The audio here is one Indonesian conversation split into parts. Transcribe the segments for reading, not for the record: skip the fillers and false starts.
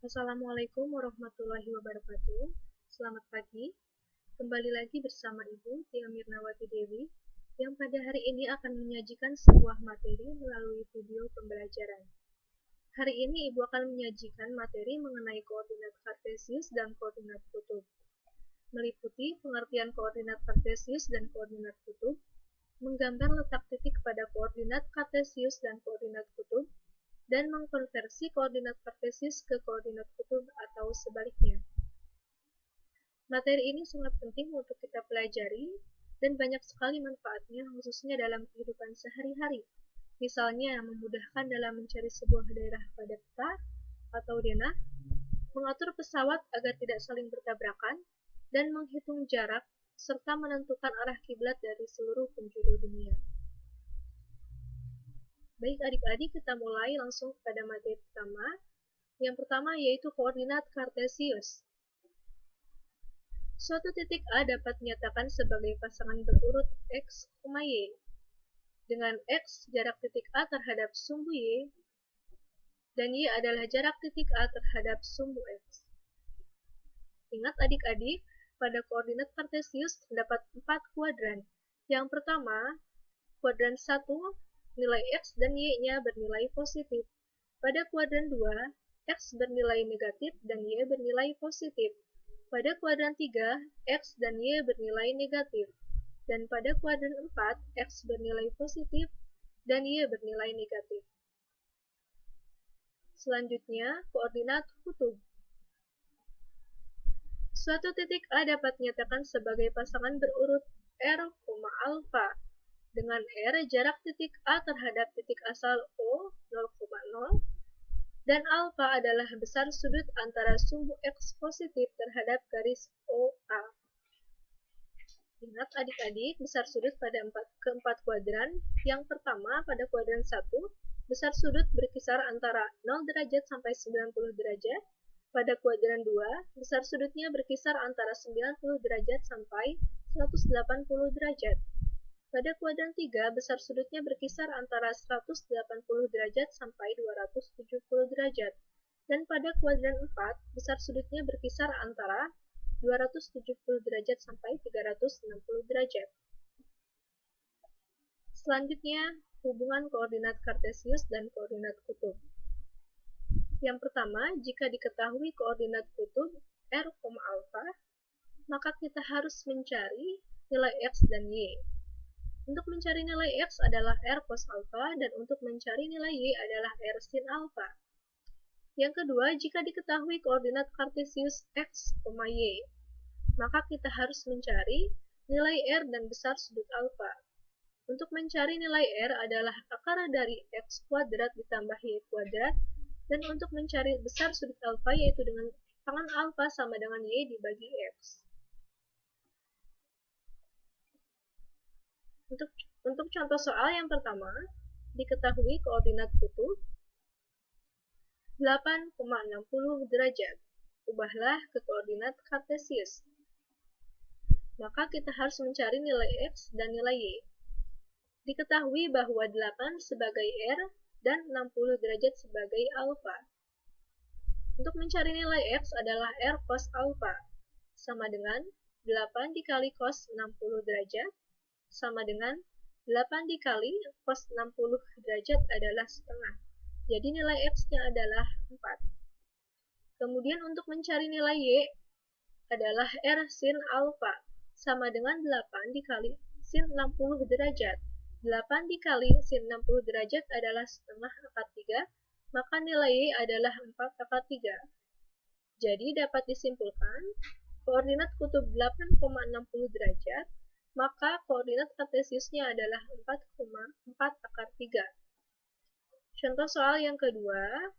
Assalamualaikum warahmatullahi wabarakatuh. Selamat pagi. Kembali lagi bersama Ibu Tia Mirnawati Dewi yang pada hari ini akan menyajikan sebuah materi melalui video pembelajaran. Hari ini Ibu akan menyajikan materi mengenai koordinat kartesius dan koordinat kutub. Meliputi pengertian koordinat kartesius dan koordinat kutub, menggambar letak titik pada koordinat kartesius dan koordinat kutub, dan mengkonversi koordinat kartesius ke koordinat kutub atau sebaliknya. Materi ini sangat penting untuk kita pelajari dan banyak sekali manfaatnya khususnya dalam kehidupan sehari-hari. Misalnya memudahkan dalam mencari sebuah daerah pada peta atau denah, mengatur pesawat agar tidak saling bertabrakan, dan menghitung jarak serta menentukan arah kiblat dari seluruh penjuru dunia. Baik adik-adik, kita mulai langsung pada materi pertama. Yang pertama yaitu koordinat kartesius. Suatu titik A dapat dinyatakan sebagai pasangan berurut X, Y. Dengan X jarak titik A terhadap sumbu Y, dan Y adalah jarak titik A terhadap sumbu X. Ingat adik-adik, pada koordinat kartesius terdapat 4 kuadran. Yang pertama, kuadran 1, nilai X dan Y-nya bernilai positif. Pada kuadran 2, X bernilai negatif dan Y bernilai positif. Pada kuadran 3, X dan Y bernilai negatif. Dan pada kuadran 4, X bernilai positif dan Y bernilai negatif. Selanjutnya, koordinat kutub. Suatu titik A dapat dinyatakan sebagai pasangan berurut R, alfa. Dengan R, jarak titik A terhadap titik asal O 0,0, dan alfa adalah besar sudut antara sumbu X positif terhadap garis OA. Ingat adik-adik, besar sudut pada keempat kuadran. Yang pertama, pada kuadran 1, besar sudut berkisar antara 0 derajat sampai 90 derajat. Pada kuadran 2, besar sudutnya berkisar antara 90 derajat sampai 180 derajat. Pada kuadran 3, besar sudutnya berkisar antara 180 derajat sampai 270 derajat. Dan pada kuadran 4, besar sudutnya berkisar antara 270 derajat sampai 360 derajat. Selanjutnya, hubungan koordinat kartesius dan koordinat kutub. Yang pertama, jika diketahui koordinat kutub R, alfa, maka kita harus mencari nilai X dan Y. Untuk mencari nilai X adalah R cos alfa, dan untuk mencari nilai Y adalah R sin alfa. Yang kedua, jika diketahui koordinat kartesius X, Y, maka kita harus mencari nilai R dan besar sudut alfa. Untuk mencari nilai R adalah akar dari X kuadrat ditambah Y kuadrat, dan untuk mencari besar sudut alfa yaitu dengan tangan alfa sama dengan Y dibagi X. Untuk contoh soal yang pertama, diketahui koordinat kutub 8,60 derajat. Ubahlah ke koordinat kartesius. Maka kita harus mencari nilai X dan nilai Y. Diketahui bahwa 8 sebagai R dan 60 derajat sebagai alfa. Untuk mencari nilai X adalah R cos alfa, sama dengan 8 dikali cos 60 derajat, sama dengan 8 dikali cos 60 derajat adalah setengah. Jadi nilai X-nya adalah 4. Kemudian untuk mencari nilai Y adalah R sin alfa, sama dengan 8 dikali sin 60 derajat. 8 dikali sin 60 derajat adalah setengah akar 3, maka nilai Y adalah 4 akar 3. Jadi dapat disimpulkan, koordinat kutub 8,60 derajat, maka koordinat kartesiusnya adalah 4,4 akar 3. Contoh soal yang kedua,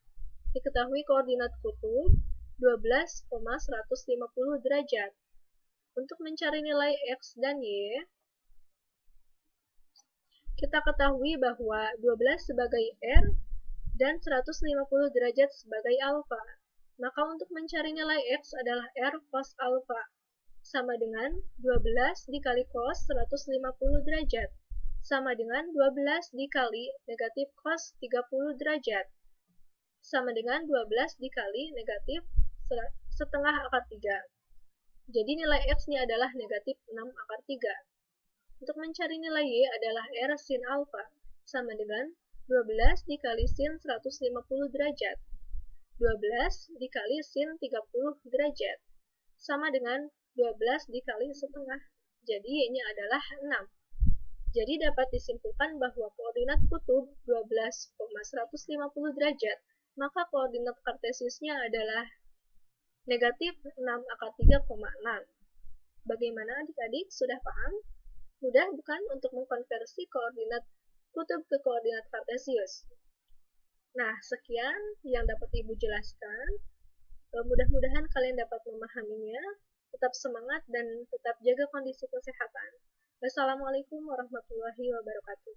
diketahui koordinat kutub 12,150 derajat. Untuk mencari nilai X dan Y, kita ketahui bahwa 12 sebagai R dan 150 derajat sebagai alfa. Maka untuk mencari nilai X adalah R cos alfa, sama dengan 12 dikali cos 150 derajat, sama dengan 12 dikali negatif cos 30 derajat. sama dengan 12 dikali negatif setengah akar 3. Jadi nilai X-nya adalah negatif 6 akar 3. Untuk mencari nilai Y adalah R sin alfa sama dengan 12 dikali sin 150 derajat. 12 dikali sin 30 derajat sama dengan 12 dikali setengah. Jadi Y-nya adalah 6. Jadi dapat disimpulkan bahwa koordinat kutub 12,150 derajat, maka koordinat kartesiusnya adalah negatif 6 akar 3,6. Bagaimana adik-adik? Sudah paham? Mudah bukan untuk mengkonversi koordinat kutub ke koordinat kartesius? Nah, sekian yang dapat Ibu jelaskan. Mudah-mudahan kalian dapat memahaminya. Tetap semangat dan tetap jaga kondisi kesehatan. Wassalamualaikum warahmatullahi wabarakatuh.